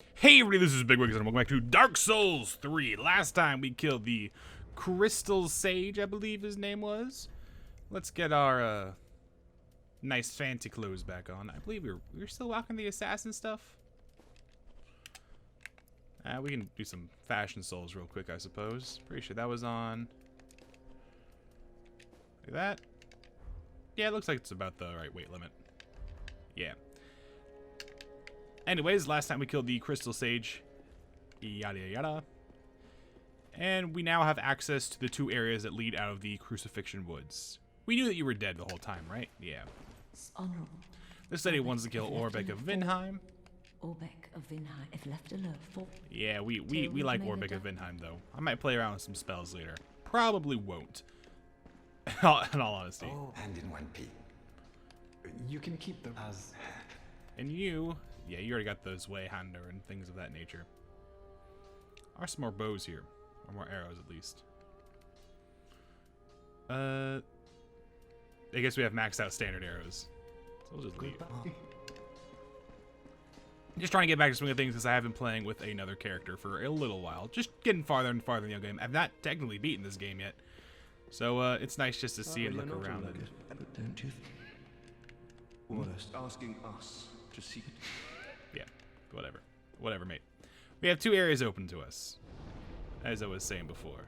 Hey everybody, this is Big Wigs and welcome back to Dark Souls 3. Last time we killed the Crystal Sage, I believe his name was. Let's get our nice fancy clothes back on. I believe we were still rocking the assassin stuff. We can do some fashion souls real quick, I suppose. Pretty sure that was on. Look at that. Yeah, it looks like it's about the right weight limit. Yeah. Anyways, last time we killed the Crystal Sage, yada yada, and we now have access to the two areas that lead out of the Crucifixion Woods. We knew that you were dead the whole time, right? Yeah. This lady wants to kill Orbeck of Vinheim. Orbeck of Vinheim, if left alone for... Yeah, we like Orbeck of Vinheim, though. I might play around with some spells later. Probably won't. In all honesty. Oh, and in one piece. You can keep them as... And you... Yeah, you already got those Wayhander and things of that nature. Are some more bows here. Or more arrows, at least. I guess we have maxed out standard arrows. So we'll just leave. Just trying to get back to swing of things because I have been playing with another character for a little while. Just getting farther and farther in the game. I've not technically beaten this game yet. So it's nice just to see and look around it. But don't you think? Almost asking us to seek it. Yeah, whatever. Whatever, mate. We have two areas open to us, as I was saying before.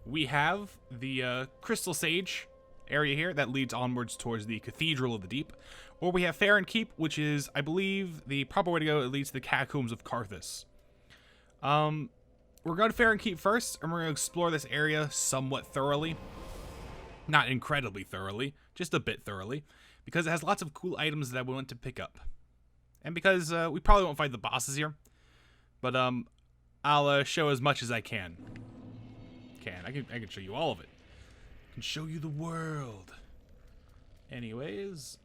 We have the Crystal Sage area here that leads onwards towards the Cathedral of the Deep. Or we have Farron Keep, which is, I believe, the proper way to go. It leads to the Catacombs of Carthus. We're going to Farron Keep first, and we're going to explore this area somewhat thoroughly. Not incredibly thoroughly, just a bit thoroughly. Because it has lots of cool items that I want to pick up. And because we probably won't fight the bosses here. But I'll show as much as I can. I can show you all of it. I can show you the world. Anyways,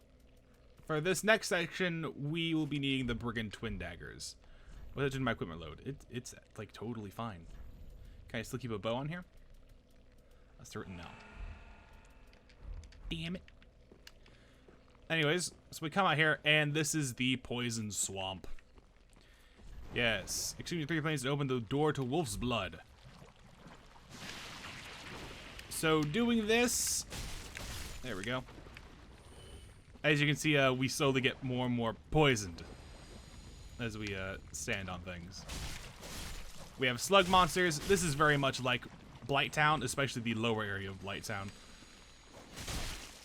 for this next section, we will be needing the Brigand Twin Daggers. What's in my equipment load? It's like totally fine. Can I still keep a bow on here? A certain no. Damn it. Anyways, so we come out here, and this is the Poison Swamp. Yes. Excuse me, 3 planes to open the door to Wolf's Blood. So, doing this... There we go. As you can see, we slowly get more and more poisoned as we stand on things. We have slug monsters. This is very much like Blighttown, especially the lower area of Blighttown,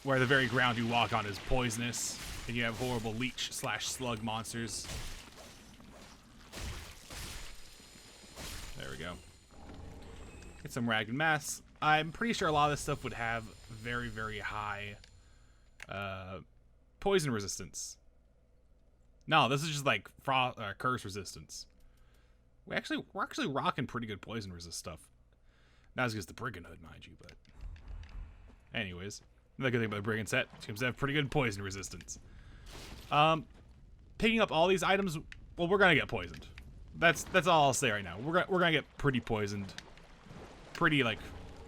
where the very ground you walk on is poisonous, and you have horrible leech/slug monsters. There we go. Get some ragged masks. I'm pretty sure a lot of this stuff would have very, very high poison resistance. No, this is just like curse resistance. We're actually rocking pretty good poison resist stuff. Not as good as the Brigand Hood, mind you, but anyways. Another good thing about the Brigand set, it seems to have pretty good poison resistance. Picking up all these items, well, we're gonna get poisoned. That's all I'll say right now. We're gonna get pretty poisoned, pretty like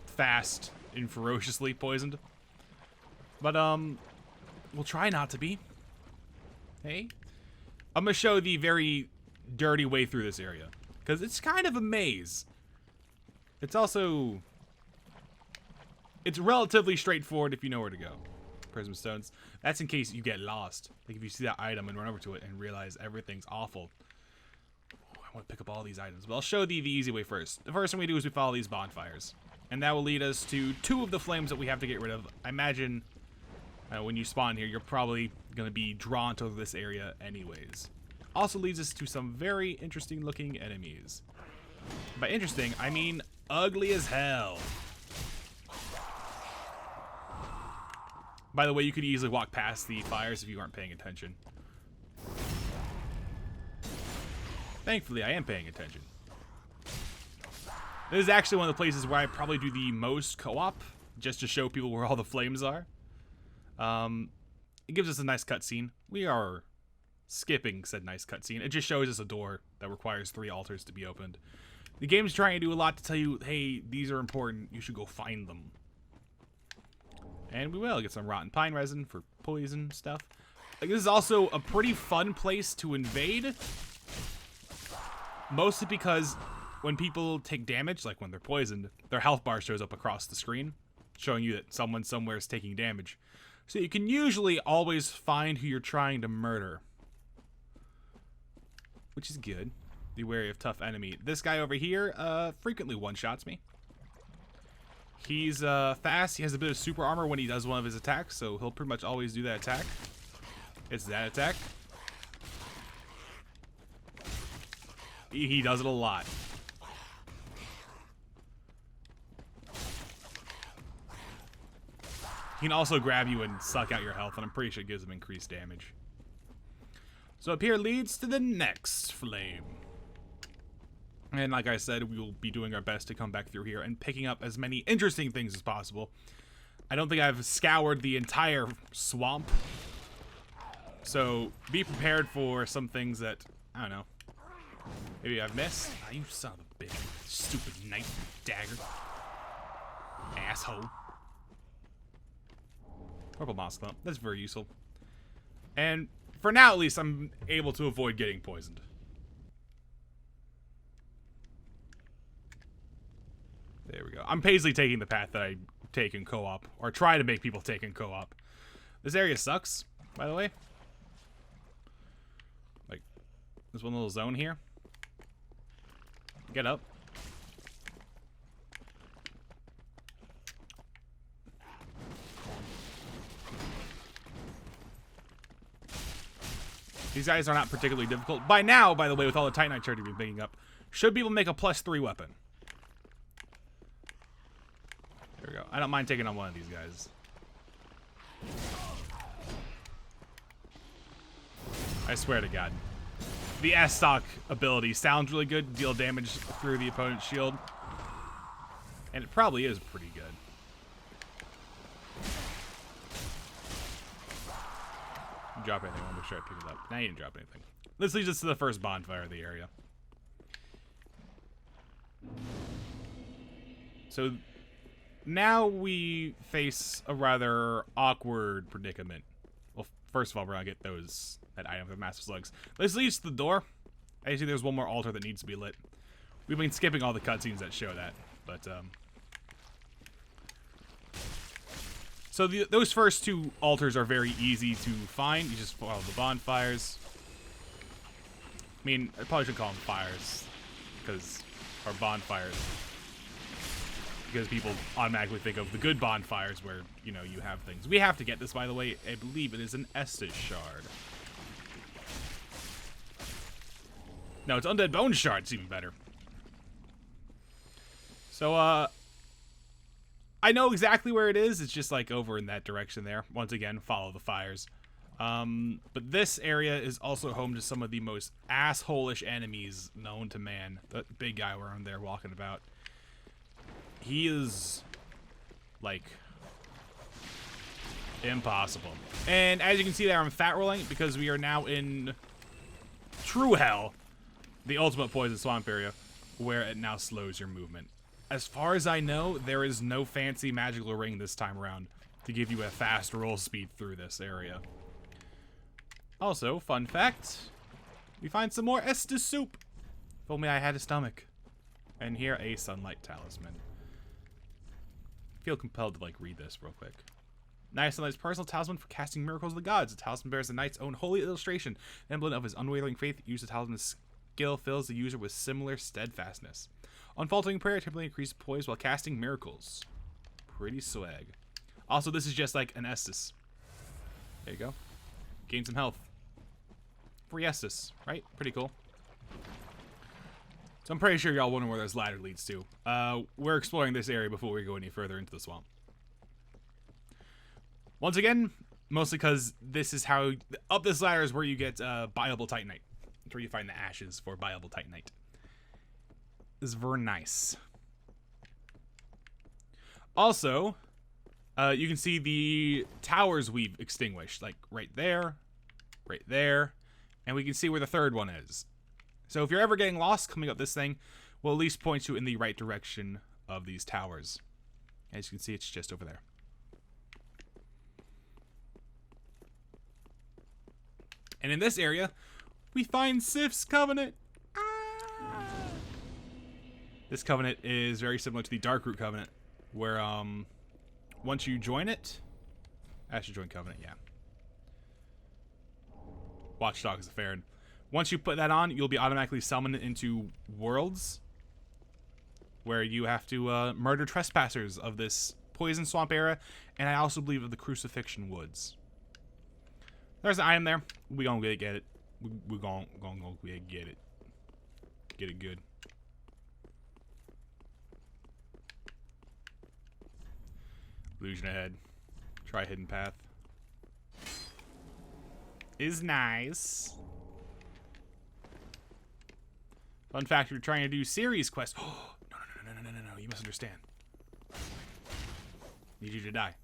fast and ferociously poisoned. But we'll try not to be. Hey, I'm gonna show the very dirty way through this area because it's kind of a maze. It's also. It's relatively straightforward if you know where to go. Prism stones. That's in case you get lost. Like if you see that item and run over to it and realize everything's awful. Oh, I want to pick up all these items. But I'll show the easy way first. The first thing we do is we follow these bonfires. And that will lead us to 2 of the flames that we have to get rid of. I imagine when you spawn here, you're probably going to be drawn to this area anyways. Also leads us to some very interesting looking enemies. By interesting, I mean ugly as hell. By the way, you could easily walk past the fires if you aren't paying attention. Thankfully, I am paying attention. This is actually one of the places where I probably do the most co-op, just to show people where all the flames are. It gives us a nice cutscene. We are skipping said nice cutscene. It just shows us a door that requires 3 altars to be opened. The game's trying to do a lot to tell you, hey, these are important. You should go find them. And we will get some rotten pine resin for poison stuff. Like, this is also a pretty fun place to invade. Mostly because when people take damage, like when they're poisoned, their health bar shows up across the screen, showing you that someone somewhere is taking damage. So you can usually always find who you're trying to murder. Which is good. Be wary of tough enemy. This guy over here frequently one-shots me. He's fast. He has a bit of super armor when he does one of his attacks, so he'll pretty much always do that attack. It's that attack. He does it a lot. He can also grab you and suck out your health, and I'm pretty sure it gives him increased damage. So up here leads to the next flame. And like I said, we will be doing our best to come back through here and picking up as many interesting things as possible. I don't think I've scoured the entire swamp. So be prepared for some things that, I don't know, maybe I've missed. Ah, you son of a bitch. Stupid knight dagger. Asshole. Purple moss clump. That's very useful. And for now, at least, I'm able to avoid getting poisoned. There we go. I'm basically taking the path that I take in co-op, or try to make people take in co-op. This area sucks, by the way. Like, there's one little zone here. Get up. These guys are not particularly difficult. By now, by the way, with all the Titanite charge we've been picking up, should be able to make a +3 weapon. There we go. I don't mind taking on one of these guys. I swear to God. The S-Stock ability sounds really good to deal damage through the opponent's shield. And it probably is pretty good. Drop anything. I want to make sure I pick it up. Now you didn't drop anything. This leads us to the first bonfire of the area. So now we face a rather awkward predicament. Well, first of all, we're gonna get that item with massive slugs. This leads to the door. I see there's one more altar that needs to be lit. We've been skipping all the cutscenes that show that, but so those first two altars are very easy to find. You just follow the bonfires. I mean, I probably should call them fires, or bonfires, because people automatically think of the good bonfires where, you know, you have things. We have to get this, by the way. I believe it is an Estus shard. No, it's Undead Bone Shard. It's even better. So, I know exactly where it is. It's just like over in that direction there. Once again, follow the fires. But this area is also home to some of the most asshole-ish enemies known to man. The big guy around there walking about. He is, like, impossible. And as you can see there, I'm fat rolling because we are now in true hell, the ultimate poison swamp area, where it now slows your movement. As far as I know, there is no fancy magical ring this time around to give you a fast roll speed through this area. Also, fun fact, we find some more Estus soup. If only I had a stomach. And here, a sunlight talisman. I feel compelled to, like, read this real quick. Nice Sunlight's personal talisman for casting miracles of the gods. The talisman bears the knight's own holy illustration, an emblem of his unwavering faith. Use the talisman's skill fills the user with similar steadfastness. Unfaltering prayer typically increases poise while casting miracles. Pretty swag. Also, this is just like an Estus. There you go. Gain some health. Free Estus, right? Pretty cool. So I'm pretty sure y'all wondering where this ladder leads to. We're exploring this area before we go any further into the swamp. Once again, mostly because this is how... Up this ladder is where you get buyable Titanite. It's where you find the ashes for buyable Titanite. This is very nice. Also, you can see the towers we've extinguished. Like, right there, and we can see where the third one is. So if you're ever getting lost coming up this thing, we'll at least point you in the right direction of these towers. As you can see, it's just over there. And in this area, we find Sif's Covenant. Ah! This covenant is very similar to the Darkroot Covenant, where once you join it, I should join Covenant, yeah. Watchdog is a Farron. Once you put that on, you'll be automatically summoned into worlds where you have to murder trespassers of this Poison Swamp era, and I also believe of the Crucifixion Woods. There's an item there. We gonna get it. We gonna get it. Get it good. Illusion ahead. Try hidden path. Is nice. Fun fact: you're trying to do series quests. Oh, no! You must understand. Need you to die.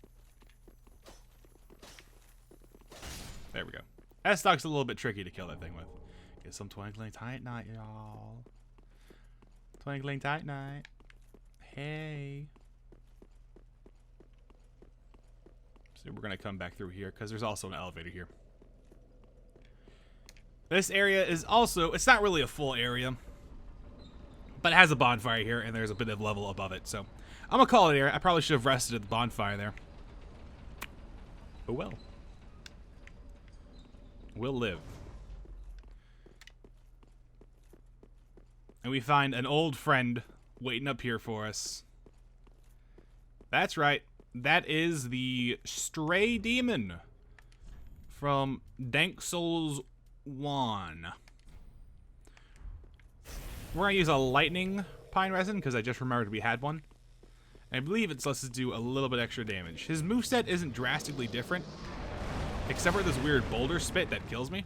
There we go. S-Stock's a little bit tricky to kill that thing with. Get some twinkling tight night, y'all. Twinkling tight night. Hey. So we're gonna come back through here because there's also an elevator here. This area is also, it's not really a full area, but it has a bonfire here and there's a bit of level above it. So I'm gonna call it here. I probably should have rested at the bonfire there. Oh well. We'll live. And we find an old friend waiting up here for us. That's right. That is the Stray Demon from Dank Souls 1. We're going to use a lightning pine resin because I just remembered we had one. And I believe it's lets us do a little bit extra damage. His moveset isn't drastically different, except for this weird boulder spit that kills me.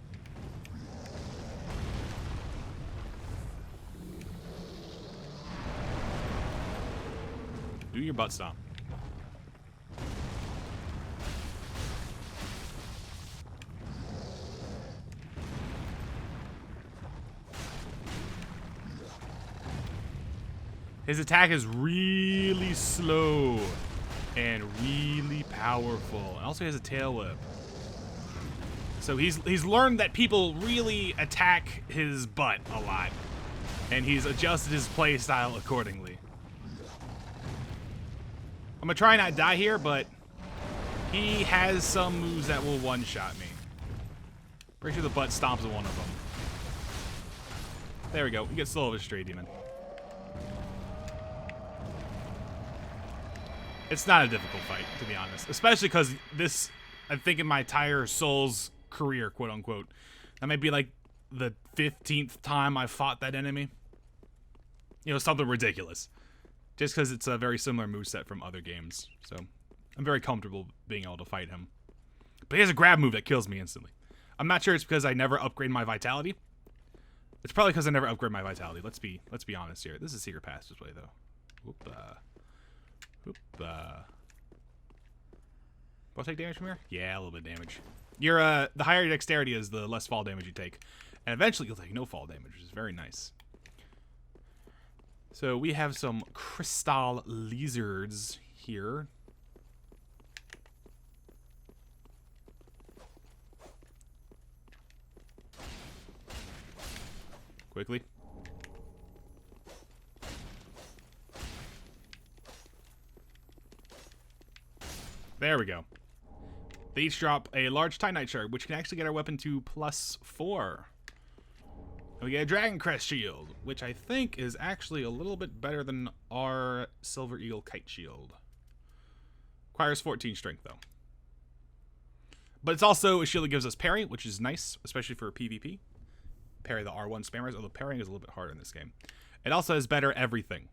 Do your butt stomp. His attack is really slow and really powerful. And also he has a tail whip. So he's learned that people really attack his butt a lot. And he's adjusted his play style accordingly. I'm gonna try not to die here, but he has some moves that will one-shot me. Pretty sure the butt stomps one of them. There we go. We get slow of a Stray Demon. It's not a difficult fight, to be honest. Especially because this, I think in my entire Souls career, quote unquote, that might be like the 15th time I fought that enemy. You know, something ridiculous. Just because it's a very similar moveset from other games. So, I'm very comfortable being able to fight him. But he has a grab move that kills me instantly. I'm not sure it's because I never upgrade my vitality. It's probably because I never upgrade my vitality. Let's be honest here. This is Secret Passageway, though. Whoop, will I take damage from here? Yeah, a little bit of damage. The higher your dexterity is, the less fall damage you take. And eventually you'll take no fall damage, which is very nice. So we have some crystal lizards here. Quickly. There we go. They each drop a large Titanite shard, which can actually get our weapon to +4. And we get a Dragon Crest shield, which I think is actually a little bit better than our Silver Eagle Kite shield. Requires 14 strength, though. But it's also a shield that gives us parry, which is nice, especially for PvP. Parry the R1 spammers, although parrying is a little bit harder in this game. It also has better everything.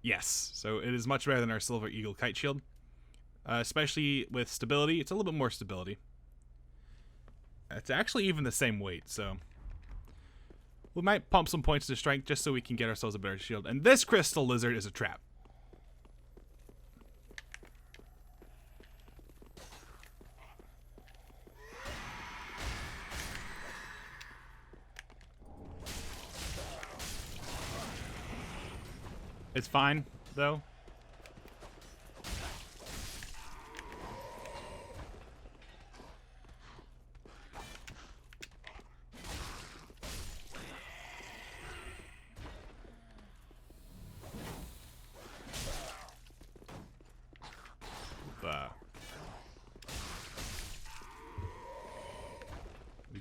Yes, so it is much better than our Silver Eagle Kite shield. Especially with stability. It's a little bit more stability. It's actually even the same weight, so we might pump some points to strength just so we can get ourselves a better shield. And this crystal lizard is a trap. It's fine, though.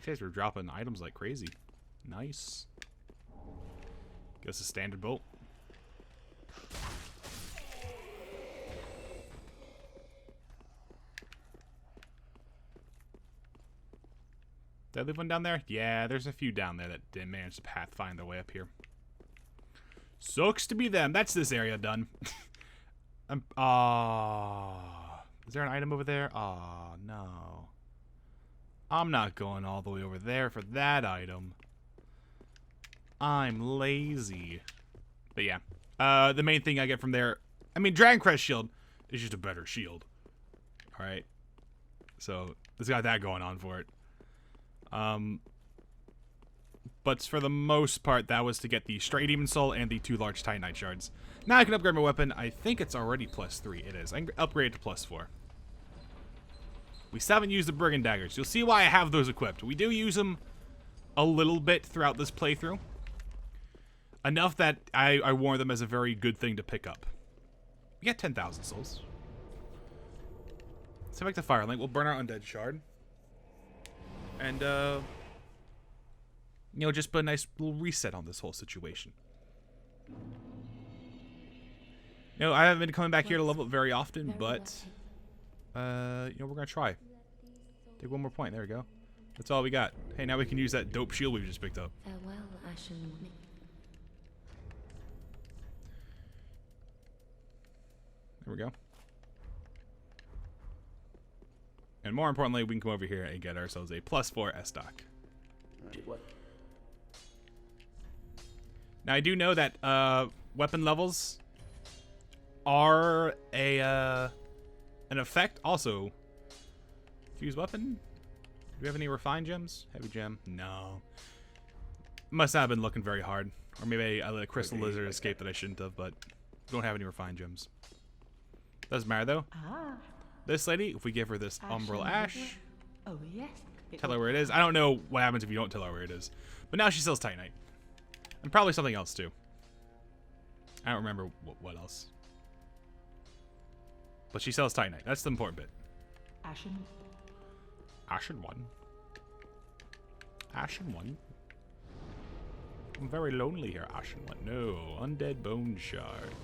These guys were dropping items like crazy. Nice. Guess a standard bolt. Did I leave one down there? Yeah, there's a few down there that didn't manage to find their way up here. Sucks to be them. That's this area done. Is there an item over there? Oh, no. I'm not going all the way over there for that item. I'm lazy. But yeah. The main thing I get from there... I mean, Dragon Crest shield is just a better shield. Alright? So, it's got that going on for it. But for the most part, that was to get the Straight Demon Soul and the 2 large Titanite shards. Now I can upgrade my weapon. I think it's already +3. It is. I can upgrade it to +4. We still haven't used the Brigand Daggers. You'll see why I have those equipped. We do use them a little bit throughout this playthrough. Enough that I warn them as a very good thing to pick up. We got 10,000 souls. Let's head back to Farron. We'll burn our Undead Shard. And, you know, just put a nice little reset on this whole situation. You know, I haven't been coming back here to level up very often, but, you know, we're going to try. Take one more point. There we go. That's all we got. Hey, now we can use that dope shield we just picked up. Farewell, Ashen. There we go. And more importantly, we can come over here and get ourselves a +4 S-Stock. Now, I do know that weapon levels are an effect. Also, fuse weapon? Do we have any refined gems? Heavy gem? No. Must not have been looking very hard. Or maybe I let a crystal lizard escape that I shouldn't have, but don't have any refined gems. Doesn't matter, though. This lady, if we give her this Umbral Ash, Oh, yes. tell her where it is. I don't know what happens if you don't tell her where it is. But now she sells Titanite. And probably something else, too. I don't remember what else. But she sells Titanite. That's the important bit. Ashen. Ashen 1. Ashen 1. I'm very lonely here, Ashen 1. No, Undead Bone Shard.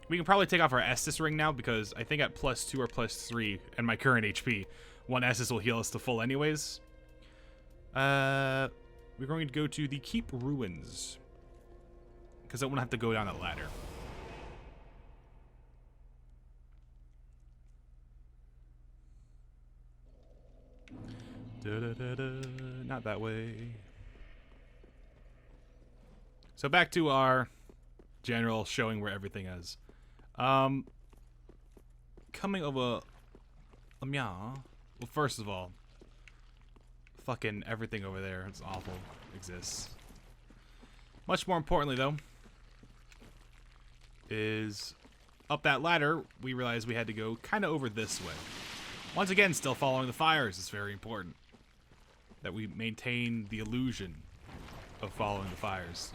We can probably take off our Estus ring now because I think at +2 or +3 and my current HP, 1 Estus will heal us to full anyways. We're going to go to the Keep Ruins because I won't have to go down that ladder. Not that way. So back to our general showing where everything is. Coming over, well, first of all, fucking everything over there, it's awful, exists. Much more importantly, though, is up that ladder, we realized we had to go kind of over this way. Once again, still following the fires is very important. That we maintain the illusion of following the fires.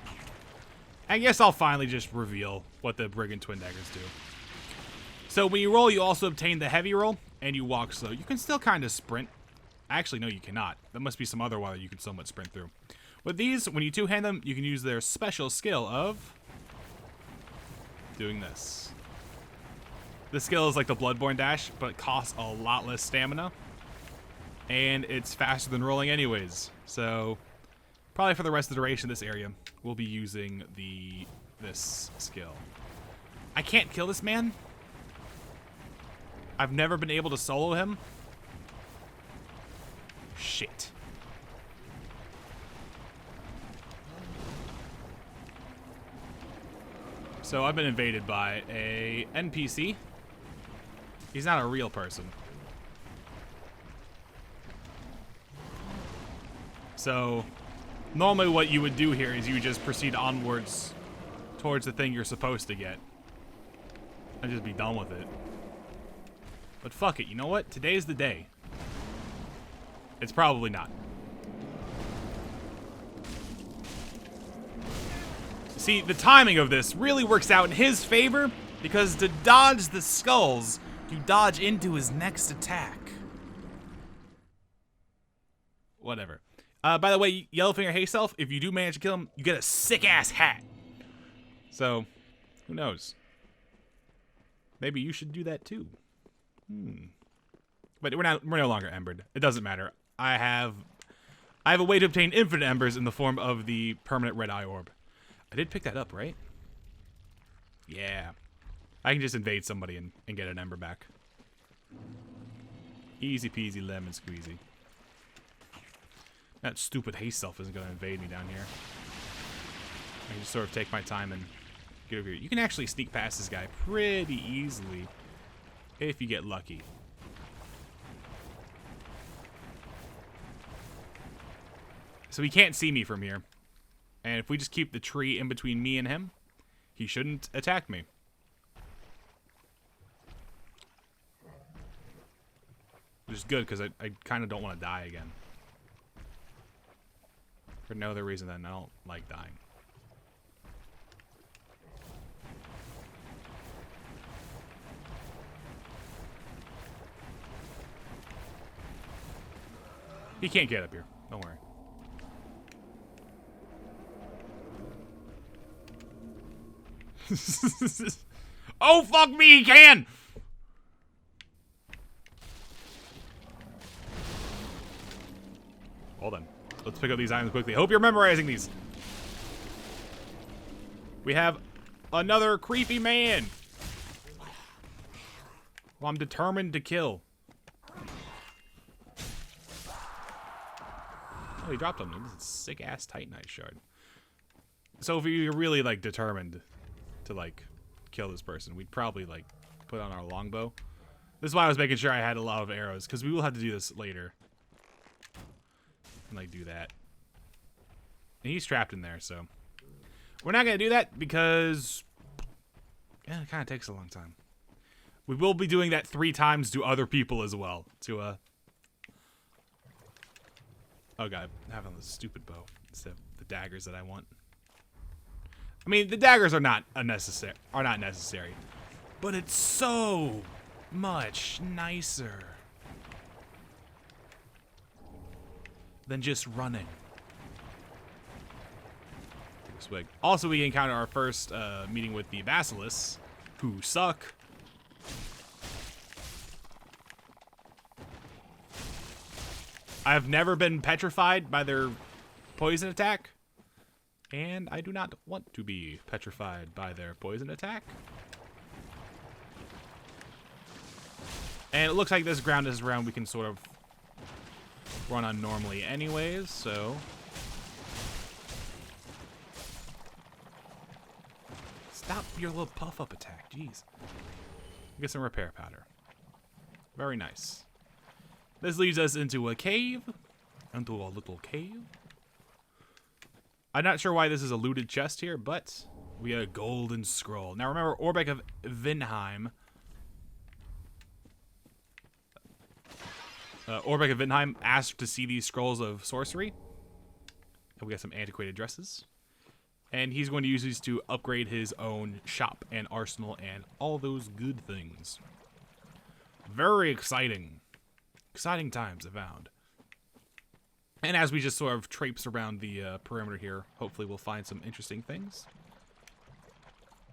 I guess I'll finally just reveal what the Brigand Twin Daggers do. So when you roll, you also obtain the heavy roll, and you walk slow. You can still kind of sprint. Actually, no, you cannot. That must be some other one that you can somewhat sprint through. With these, when you two-hand them, you can use their special skill of doing this. The skill is like the Bloodborne Dash, but it costs a lot less stamina. And it's faster than rolling anyways. So, probably for the rest of the duration of this area, we'll be using this skill. I can't kill this man. I've never been able to solo him. Shit. So I've been invaded by a NPC. He's not a real person. So normally what you would do here is you just proceed onwards towards the thing you're supposed to get. And just be done with it. But fuck it, you know what? Today's the day. It's probably not. See, the timing of this really works out in his favor, because to dodge the skulls, you dodge into his next attack. Whatever. By the way, Yellowfinger Hay Self, if you do manage to kill him, you get a sick-ass hat. So, who knows? Maybe you should do that too. But we're no longer embered. It doesn't matter. I have a way to obtain infinite embers in the form of the permanent red eye orb. I did pick that up, right? Yeah. I can just invade somebody and get an ember back. Easy peasy lemon squeezy. That stupid haste self isn't going to invade me down here. I can just sort of take my time and get over here. You can actually sneak past this guy pretty easily if you get lucky. So he can't see me from here. And if we just keep the tree in between me and him, he shouldn't attack me. Which is good, because I kind of don't want to die again. For no other reason than I don't like dying. He can't get up here. Don't worry. Oh, fuck me, he can! Hold on. Let's pick up these items quickly. Hope you're memorizing these. We have another creepy man who I'm determined to kill. Oh, he dropped on me. This is a sick-ass Titanite shard. So if you're really, like, determined to, like, kill this person, we'd probably, like, put on our longbow. This is why I was making sure I had a lot of arrows, because we will have to do this later. And, like, do that. And he's trapped in there, so we're not going to do that because it kind of takes a long time. We will be doing that 3 times to other people as well. To, oh, God. I'm having this stupid bow instead of the daggers that I want. I mean, the daggers are not necessary. But it's so much nicer than just running. Take a swig. Also, we encounter our first meeting with the Basilisks, who suck. I've never been petrified by their poison attack, and I do not want to be petrified by their poison attack. And it looks like this ground is around we can sort of run on normally anyways, so stop your little puff up attack, jeez. Get some repair powder. Very nice. This leads us into a cave. Into a little cave. I'm not sure why this is a looted chest here, but we got a golden scroll. Now remember, Orbeck of Vinheim. Orbeck of Vinheim asked to see these scrolls of sorcery. And we got some antiquated dresses. And he's going to use these to upgrade his own shop and arsenal and all those good things. Very exciting. Exciting times, I found. And as we just sort of traipse around the perimeter here, hopefully we'll find some interesting things.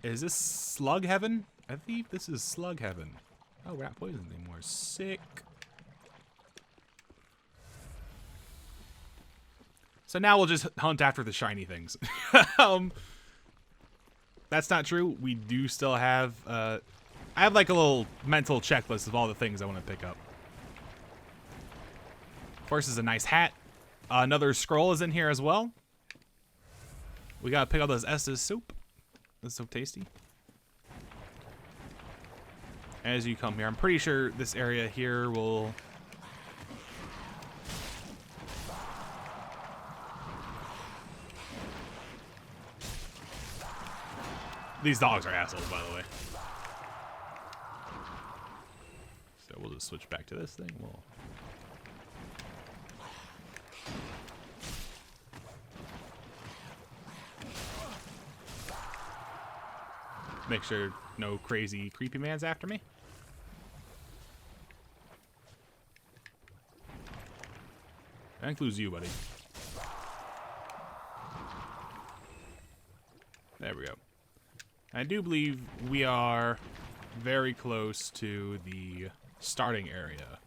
Is this slug heaven? I think this is slug heaven. Oh, we're not poisoned anymore. Sick. So now we'll just hunt after the shiny things. That's not true. We do still have... I have like a little mental checklist of all the things I want to pick up. First is a nice hat. Another scroll is in here as well. We gotta pick up those Estes soup. That's so tasty. As you come here, I'm pretty sure this area here will... These dogs are assholes, by the way. So we'll just switch back to this thing. We'll... Make sure no crazy creepy man's after me. That includes you, buddy. There we go. I do believe we are very close to the starting area.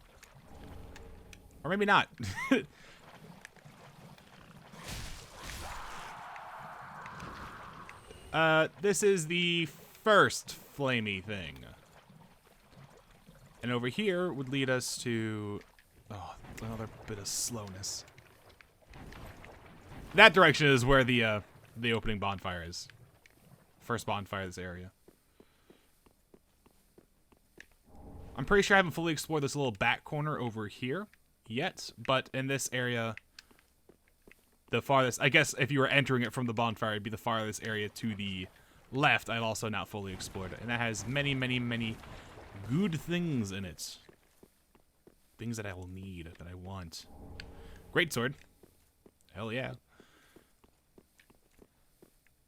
Or maybe not. This is the first flamey thing. And over here would lead us to... Oh, another bit of slowness. That direction is where the opening bonfire is. First bonfire of this area. I'm pretty sure I haven't fully explored this little back corner over here yet, but in this area, the farthest, I guess if you were entering it from the bonfire, it'd be the farthest area to the left. I've also not fully explored it, and that has many, many, many good things in it. Things that I will need, that I want. Great sword. Hell yeah.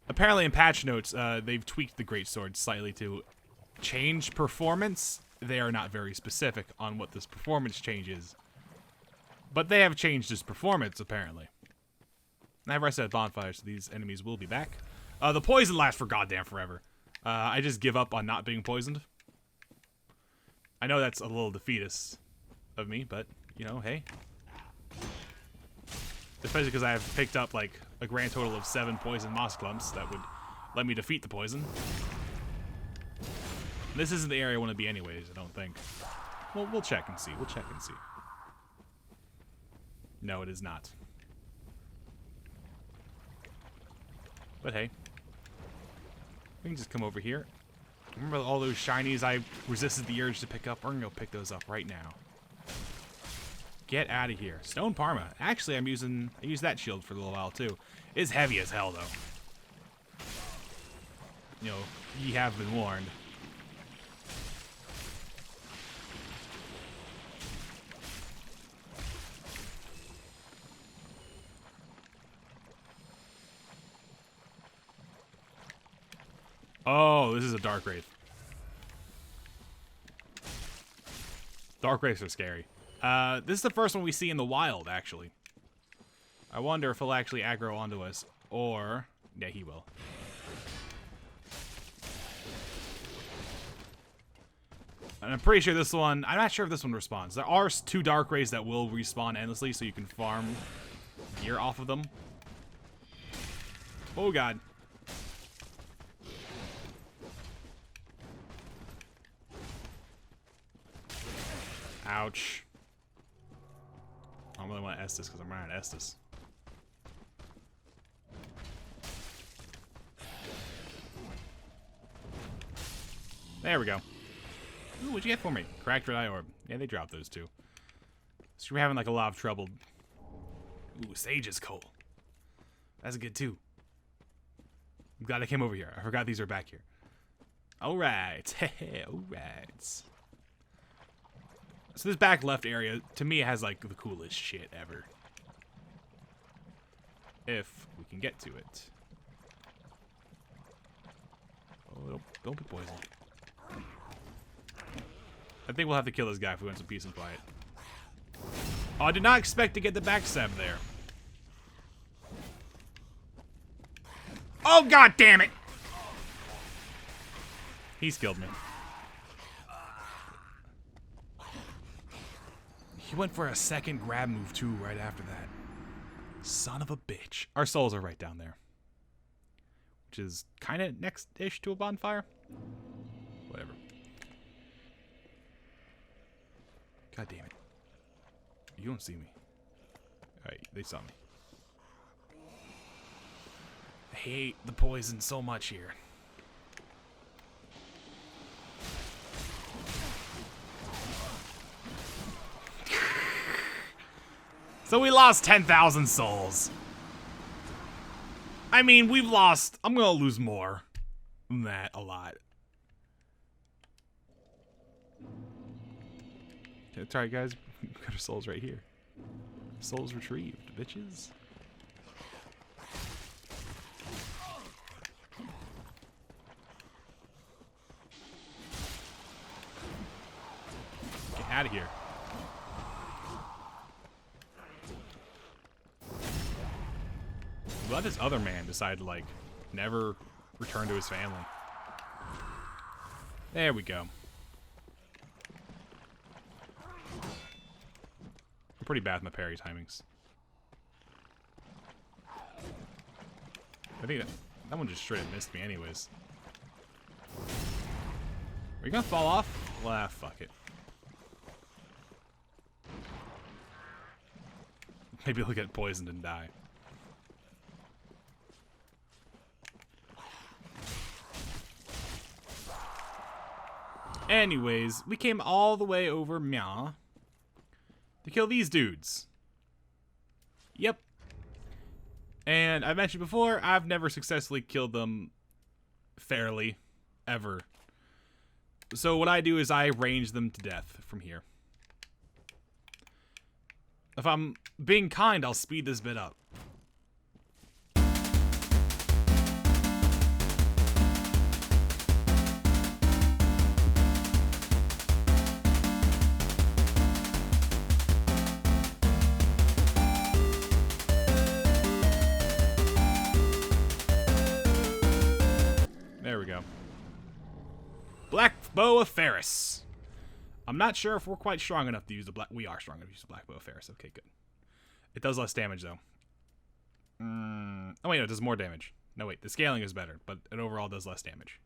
Apparently in patch notes, they've tweaked the greatsword slightly to change performance. They are not very specific on what this performance change is. But they have changed his performance, apparently. I have rested at bonfire, so these enemies will be back. The poison lasts for goddamn forever. I just give up on not being poisoned. I know that's a little defeatist of me, but, you know, hey. Especially because I have picked up, like, a grand total of 7 poison moss clumps that would let me defeat the poison. This isn't the area I want to be anyways, I don't think. Well, we'll check and see. We'll check and see. No, it is not. But hey. We can just come over here. Remember all those shinies I resisted the urge to pick up? We're gonna go pick those up right now. Get out of here. Stone Parma. Actually, I used that shield for a little while too. It's heavy as hell though. You know, ye have been warned. Oh, this is a Dark Wraith. Dark Wraiths are scary. This is the first one we see in the wild, actually. I wonder if he'll actually aggro onto us, or... Yeah, he will. And I'm pretty sure this one... I'm not sure if this one responds. There are 2 Dark Wraiths that will respawn endlessly, so you can farm gear off of them. Oh, God. Ouch. I don't really want to Estus because I'm running out of Estus. There we go. Ooh, what'd you get for me? Cracked red eye orb. Yeah, they dropped those 2. So we're having like a lot of trouble. Ooh, Sage's coal. That's good too. I'm glad I came over here. I forgot these are back here. Alright. Alright. So this back left area, to me, has like the coolest shit ever. If we can get to it. Oh, don't be poisoned. I think we'll have to kill this guy if we want some peace and quiet. Oh, I did not expect to get the backstab there. Oh, god damn it! He's killed me. He went for a second grab move, too, right after that. Son of a bitch. Our souls are right down there. Which is kind of next-ish to a bonfire. Whatever. God damn it. You don't see me. Alright, they saw me. I hate the poison so much here. So we lost 10,000 souls. I mean, we've lost... I'm gonna lose more than that, a lot. That's alright, guys. We've got our souls right here. Souls retrieved, bitches. Get out of here. Let this other man decide to, like, never return to his family. There we go. I'm pretty bad with my parry timings. I think that one just straight up missed me anyways. Are you gonna fall off? Well, fuck it. Maybe he'll get poisoned and die. Anyways, we came all the way over Mia to kill these dudes. Yep. And I mentioned before, I've never successfully killed them fairly, ever. So what I do is I range them to death from here. If I'm being kind, I'll speed this bit up. There we go. Black Bow of Ferris. I'm not sure if we're quite strong enough to use the black. We are strong enough to use the Black Bow of Ferris. Okay, good. It does less damage though. Oh wait, no, it does more damage. No wait, the scaling is better, but it overall does less damage.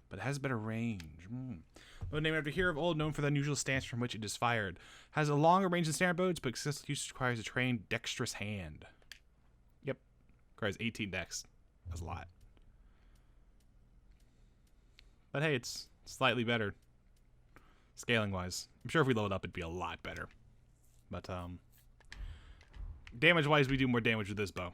But it has better range. Bow named after a hero of old, known for the unusual stance from which it is fired. Has a longer range than standard bows, but successful use requires a trained, dexterous hand. Yep, requires 18 dex. That's a lot. But hey, it's slightly better. Scaling-wise. I'm sure if we load up, it'd be a lot better. But, damage-wise, we do more damage with this bow.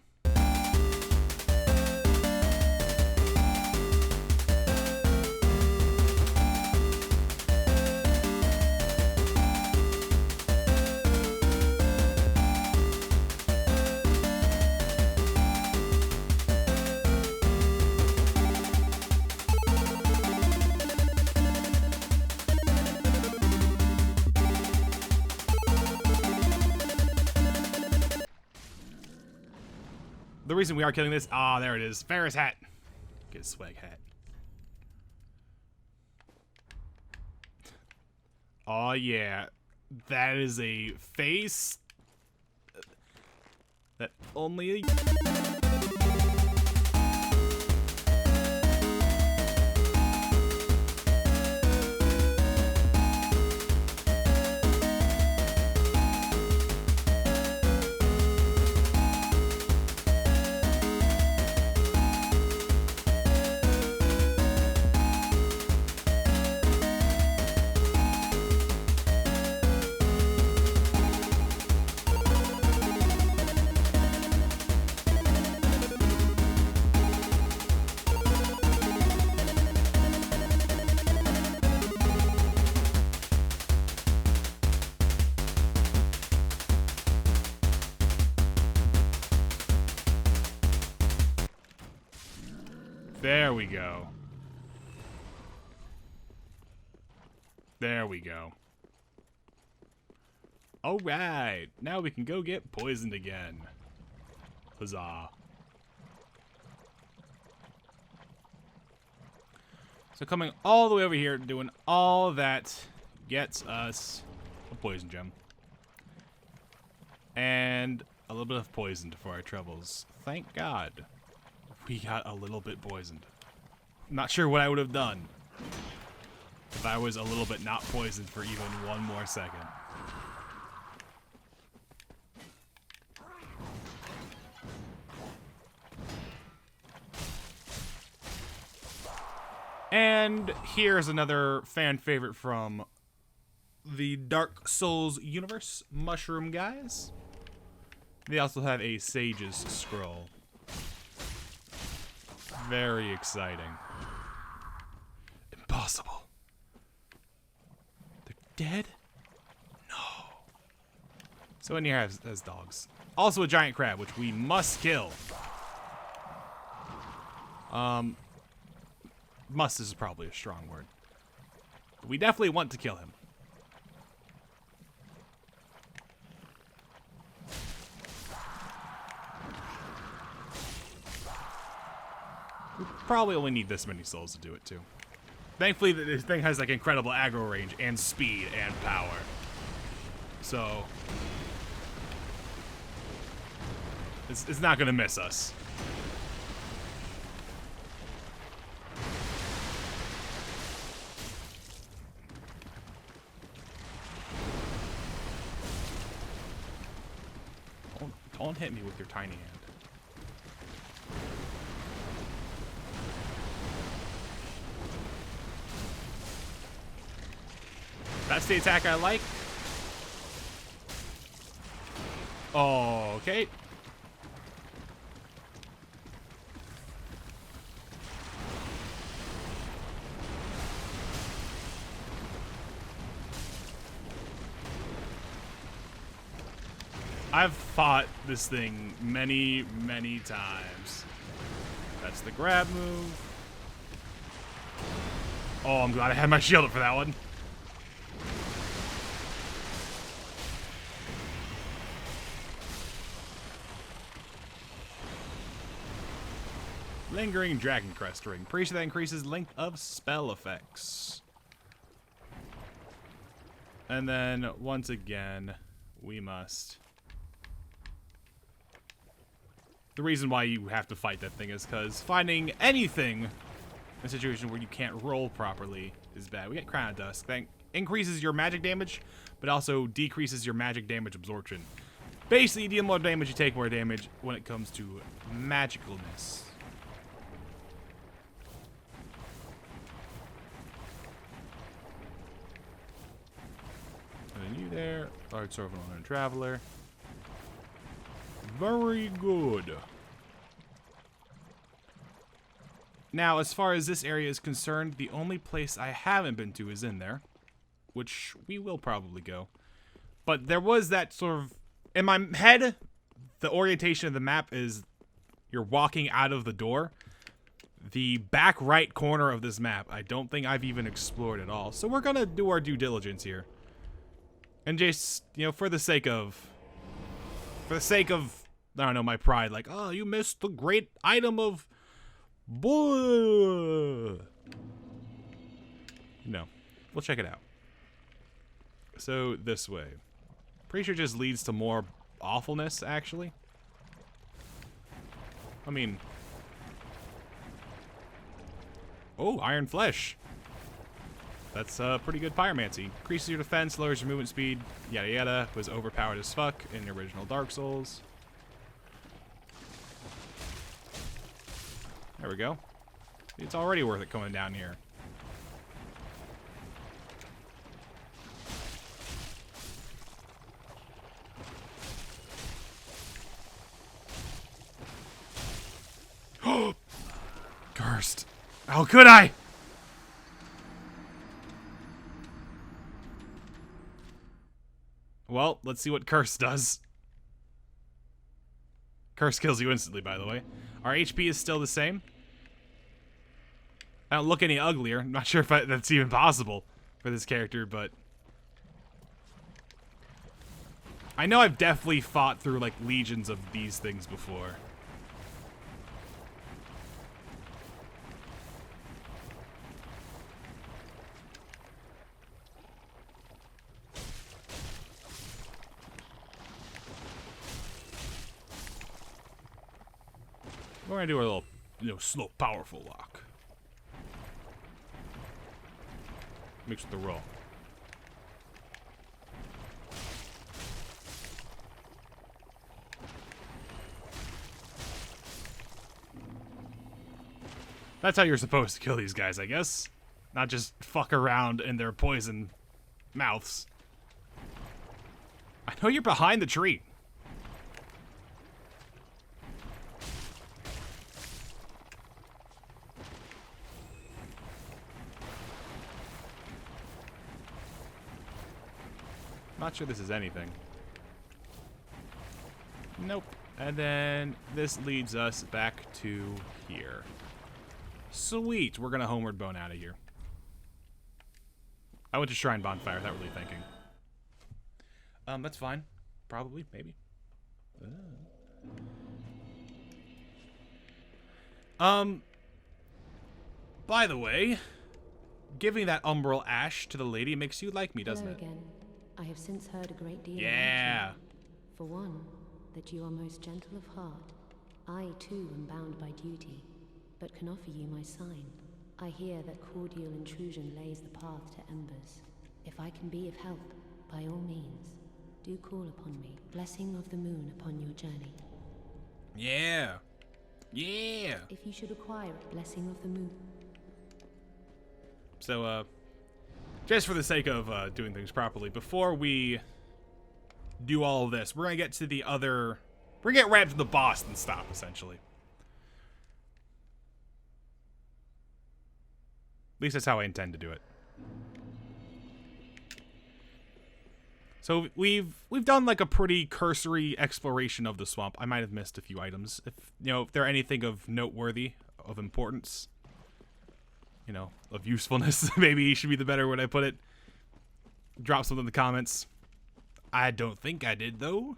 The reason we are killing this, there it is. Ferris hat. Get a swag hat. Oh yeah. That is a face that only a... There we go. There we go. Alright, now we can go get poisoned again. Huzzah. So coming all the way over here, doing all that gets us a poison gem. And a little bit of poison for our troubles. Thank God. We got a little bit poisoned. I'm not sure what I would have done if I was a little bit not poisoned for even one more second. And here's another fan favorite from the Dark Souls universe, Mushroom Guys. They also have a Sage's Scroll. Very exciting. Impossible. They're dead? No. So in here has dogs. Also a giant crab, which we must kill. Must is probably a strong word. But we definitely want to kill him. probably only need this many souls to do it too. Thankfully, this thing has like incredible aggro range and speed and power. So it's not gonna miss us. Don't hit me with your tiny hand. That's the attack I like. Okay. I've fought this thing many, many times. That's the grab move. Oh, I'm glad I had my shield up for that one. Lingering Dragon Crest Ring. Pretty sure that increases length of spell effects. And then, once again, we must... The reason why you have to fight that thing is because finding anything in a situation where you can't roll properly is bad. We get Crown of Dusk. That increases your magic damage, but also decreases your magic damage absorption. Basically, you deal more damage, you take more damage when it comes to magicalness. And then you there, Large Servant and Traveler. Very good. Now, as far as this area is concerned, the only place I haven't been to is in there, which we will probably go. But there was that sort of... In my head, the orientation of the map is you're walking out of the door. The back right corner of this map, I don't think I've even explored at all. So we're going to do our due diligence here. And just, you know, for the sake of, I don't know, my pride, like, oh, you missed the great item of, no, we'll check it out. So this way, pretty sure just leads to more awfulness, actually. I mean, oh, Iron Flesh. That's pretty good pyromancy. Increases your defense, lowers your movement speed, yada yada. Was overpowered as fuck in the original Dark Souls. There we go. It's already worth it coming down here. Cursed. How could I? Well, let's see what Curse does. Curse kills you instantly, by the way. Our HP is still the same. I don't look any uglier. I'm not sure if that's even possible for this character, but... I know I've definitely fought through, like, legions of these things before. We're gonna do our little, slow, powerful lock. Mix with the roll. That's how you're supposed to kill these guys, I guess. Not just fuck around in their poison mouths. I know you're behind the tree. Not sure this is anything. Nope. And then this leads us back to here. Sweet. We're gonna homeward bone out of here. I went to Shrine Bonfire without really thinking. That's fine. Probably. Maybe. By the way, giving that umbral ash to the lady makes you like me, doesn't Hello it? again. I have since heard a great deal Yeah. about you. For one, that you are most gentle of heart. I too am bound by duty, but can offer you my sign. I hear that cordial intrusion lays the path to embers. If I can be of help, by all means, do call upon me. Blessing of the moon upon your journey. Yeah. Yeah. If you should acquire it, blessing of the moon. So, just for the sake of doing things properly, before we do all of this, we're gonna get to the other. We're gonna get right up to the boss and stop, essentially. At least that's how I intend to do it. So we've done like a pretty cursory exploration of the swamp. I might have missed a few items. If if they're anything of noteworthy, of importance, of usefulness, maybe should be the better way I put it. Drop something in the comments. I don't think I did though.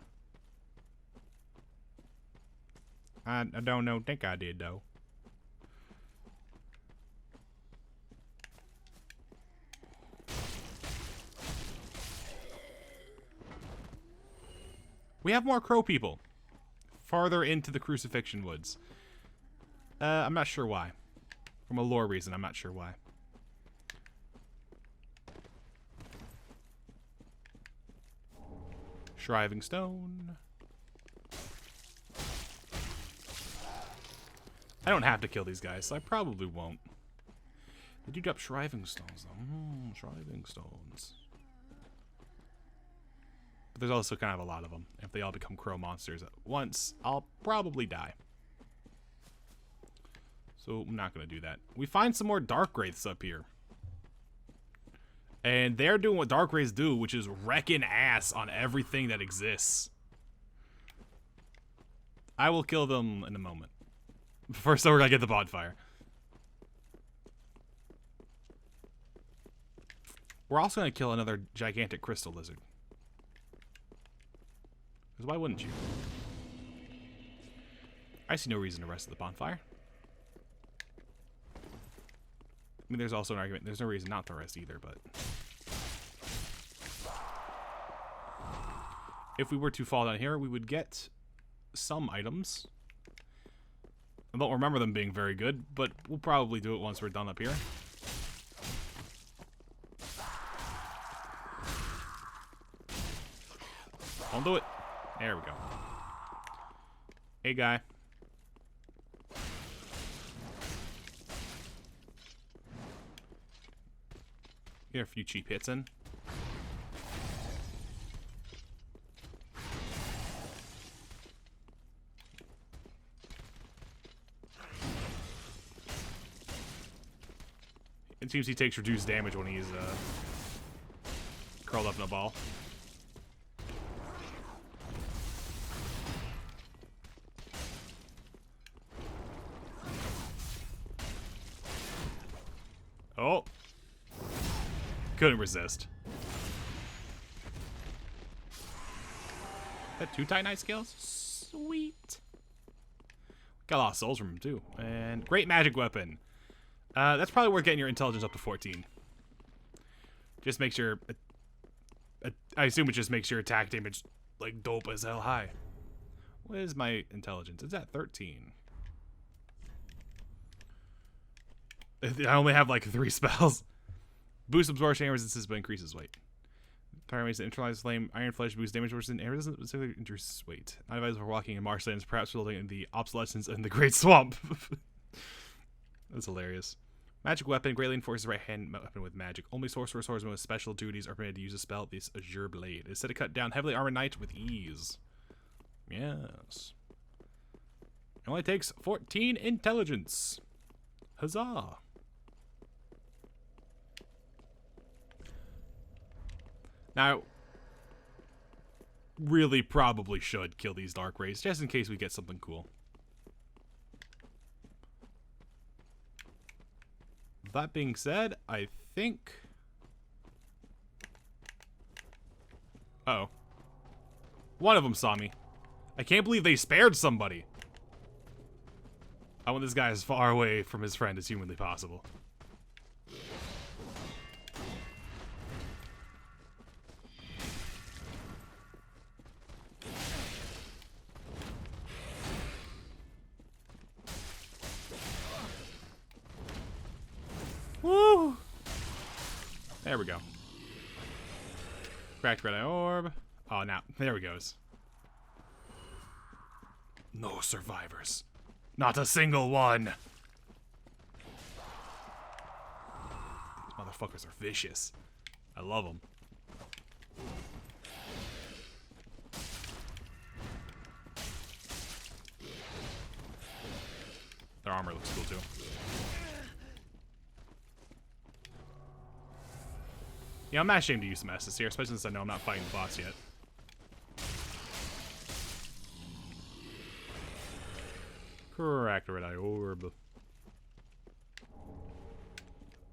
I don't think I did though. We have more crow people farther into the crucifixion woods. I'm not sure why. From a lore reason, I'm not sure why. Shriving stone. I don't have to kill these guys, so I probably won't. They do drop shriving stones, though. Shriving stones. But there's also kind of a lot of them. If they all become crow monsters at once, I'll probably die. So I'm not going to do that. We find some more dark wraiths up here. And they're doing what dark wraiths do, which is wrecking ass on everything that exists. I will kill them in a moment. First, though, we're going to get the bonfire. We're also going to kill another gigantic crystal lizard. Because why wouldn't you? I see no reason to rest at the bonfire. I mean, there's also an argument. There's no reason not to rest either, but... if we were to fall down here, we would get some items. I don't remember them being very good, but we'll probably do it once we're done up here. Don't do it. There we go. Hey, guy. Get a few cheap hits in. It seems he takes reduced damage when he's curled up in a ball. Oh. Couldn't resist. That 2 Titanite scales? Sweet. Got a lot of souls from him, too. And great magic weapon. That's probably worth getting your intelligence up to 14. Just make sure... I assume it just makes your attack damage, like, dope as hell high. What is my intelligence? It's at 13. I only have, like, 3 spells. Boost absorption and resistance, but increases weight. Target ways to neutralize flame. Iron flesh boosts damage resistance and resistance, specifically increases weight. Not advised for walking in marshlands, perhaps resulting in the obsolescence in the Great Swamp. That's hilarious. Magic weapon greatly enforces right hand weapon with magic. Only sorcerer swordsmen with special duties are permitted to use a spell. This Azure Blade is said to cut down heavily armored knights with ease. Yes. It only takes 14 intelligence. Huzzah! Now, really probably should kill these dark wraiths just in case we get something cool. That being said, I think... Uh-oh. One of them saw me. I can't believe they spared somebody. I want this guy as far away from his friend as humanly possible. Woo! There we go. Cracked red eye orb. Oh, now there he goes. No survivors. Not a single one. These motherfuckers are vicious. I love them. Their armor looks cool too. Yeah, I'm not ashamed to use some S's here, especially since I know I'm not fighting the boss yet. Cracked red eye orb.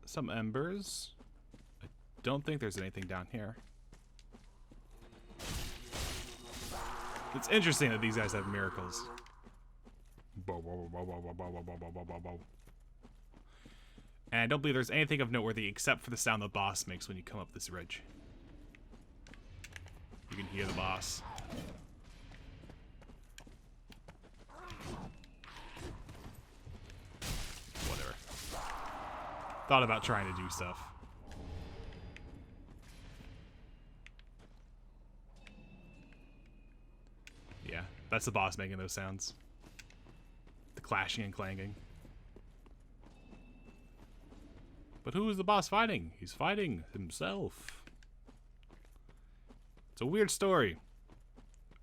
Some embers. I don't think there's anything down here. It's interesting that these guys have miracles. And I don't believe there's anything of noteworthy except for the sound the boss makes when you come up this ridge. You can hear the boss. Whatever. Thought about trying to do stuff. Yeah, that's the boss making those sounds. The clashing and clanging. But who is the boss fighting? He's fighting himself. It's a weird story.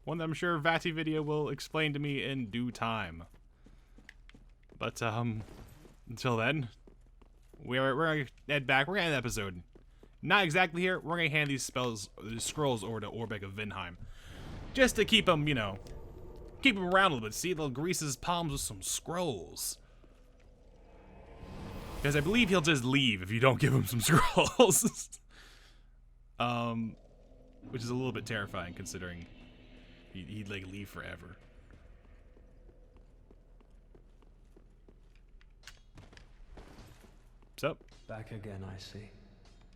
One that I'm sure Vati Video will explain to me in due time. But, until then, we're gonna head back. We're gonna end the episode. Not exactly here. We're gonna hand these scrolls over to Orbeck of Vinheim. Just to keep him, you know, keep him around a little bit. See, they'll grease his palms with some scrolls. Because I believe he'll just leave if you don't give him some scrolls. Which is a little bit terrifying considering he'd like leave forever. What's up? Back again, I see.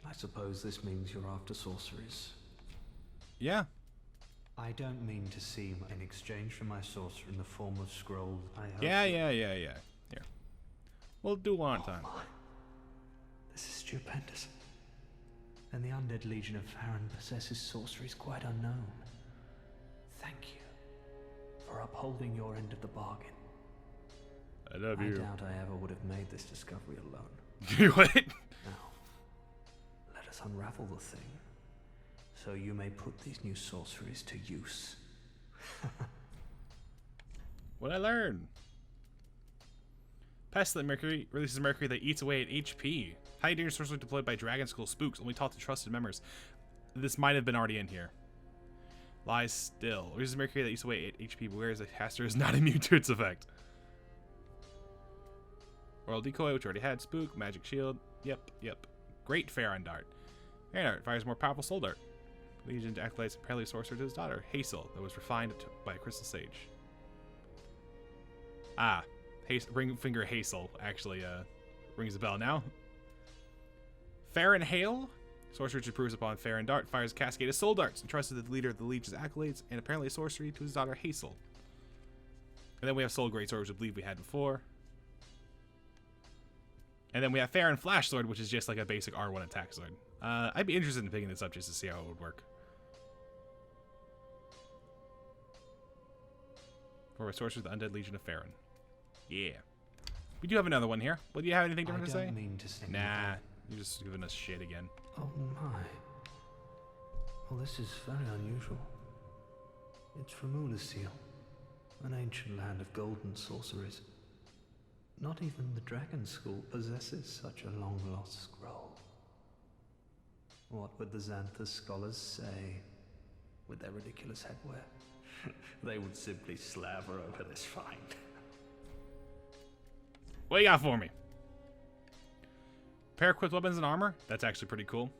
I suppose this means you're after sorceries. Yeah. I don't mean to seem in exchange for my sorcery in the form of scrolls. I hope Yeah. Here. We'll do one at a time. My. This is stupendous. And the undead legion of Farron possesses sorceries quite unknown. Thank you for upholding your end of the bargain. I love you. I doubt I ever would have made this discovery alone. What? Now, let us unravel the thing, so you may put these new sorceries to use. What'd I learn? Pestilent Mercury releases mercury that eats away at HP. Highly dangerous sorcery deployed by Dragon School spooks, only taught to trusted members. This might have been already in here. Lies still. Releases mercury that eats away at HP, but whereas the caster is not immune to its effect. Royal Decoy, which we already had. Spook, Magic Shield. Yep. Great Farron Dart. Farron Dart fires more powerful Soul Dart. Legion acolytes apparently sorcerer to his daughter, Hazel, that was refined by a Crystal Sage. Ah. Ring Finger Hazel actually rings a bell now. Farron Hale, sorcerer which improves upon Farron Dart, fires a cascade of soul darts, entrusted to the leader of the Legion's accolades, and apparently a sorcery to his daughter Hazel. And then we have Soul Greatsword, which I believe we had before. And then we have Farron Flash Sword, which is just like a basic R1 attack sword. I'd be interested in picking this up just to see how it would work. For a sorcerer of the Undead Legion of Farron. Yeah. We do have another one here. Well, do you have anything different to say? I don't mean to say Nah. You're just giving us shit again. Oh my. Well, this is very unusual. It's from Ulasil, an ancient land of golden sorceries. Not even the Dragon School possesses such a long-lost scroll. What would the Xanthus scholars say with their ridiculous headwear? They would simply slaver over this find. What you got for me? Pair equipped weapons and armor? That's actually pretty cool.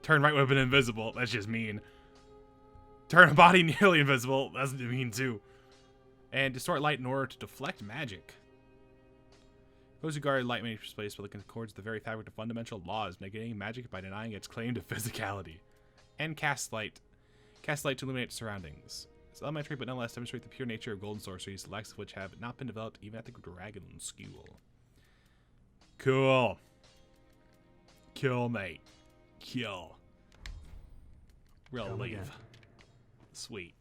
Turn right weapon invisible. That's just mean. Turn a body nearly invisible. That's mean too. And distort light in order to deflect magic. Those who guard light may be displaced, but it concords with the very fabric of fundamental laws, negating magic by denying its claim to physicality. And cast light. Cast light to illuminate surroundings. It's elementary, but nonetheless demonstrate the pure nature of golden sorceries, the lacks of which have not been developed even at the Dragon School. Cool. Kill, mate. Kill. We'll leave. Sweet.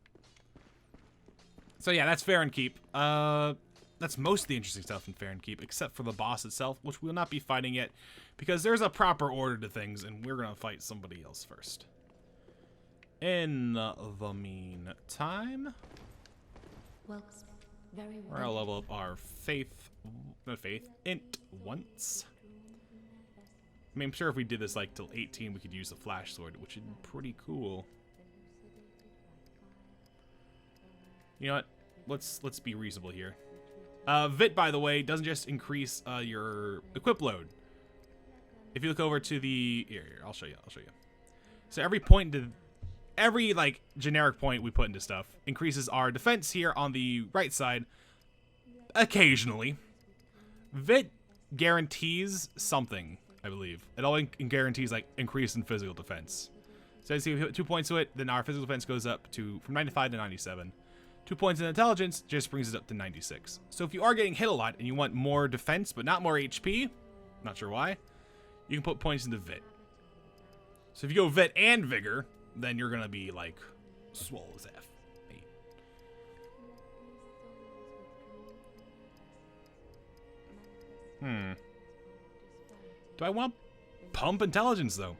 So yeah, that's Farron Keep. That's most of the interesting stuff in Farron Keep, except for the boss itself, which we'll not be fighting yet, because there's a proper order to things, and we're gonna fight somebody else first. In the meantime, Well, very we're gonna level up our int once. I mean, I'm sure if we did this like till 18, we could use the flash sword, which would be pretty cool. You know what? Let's be reasonable here. Vit, by the way, doesn't just increase your equip load. If you look over to the here, I'll show you. So every like generic point we put into stuff increases our defense here on the right side. Occasionally, Vit guarantees something. I believe it all guarantees like increase in physical defense. So as you put 2 points to it, then our physical defense goes up to from 95 to 97. 2 points in intelligence just brings it up to 96. So if you are getting hit a lot and you want more defense but not more HP, not sure why, you can put points into Vit. So if you go Vit and Vigor, then you're gonna be like swole as F. Do I want to pump intelligence though?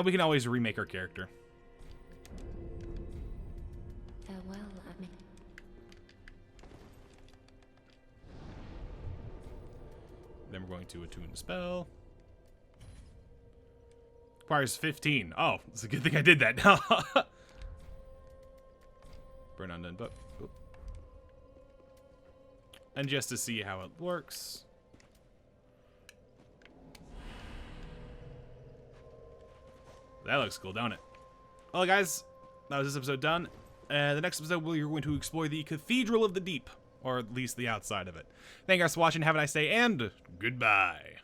We can always remake our character. farewell, Admin. Then we're going to attune the spell. Requires 15. Oh, it's a good thing I did that now. Burn undone, but and just to see how it works. That looks cool, don't it? Well, guys, that was this episode done. The next episode, we're going to explore the Cathedral of the Deep, or at least the outside of it. Thank you guys for watching. Have a nice day, and goodbye.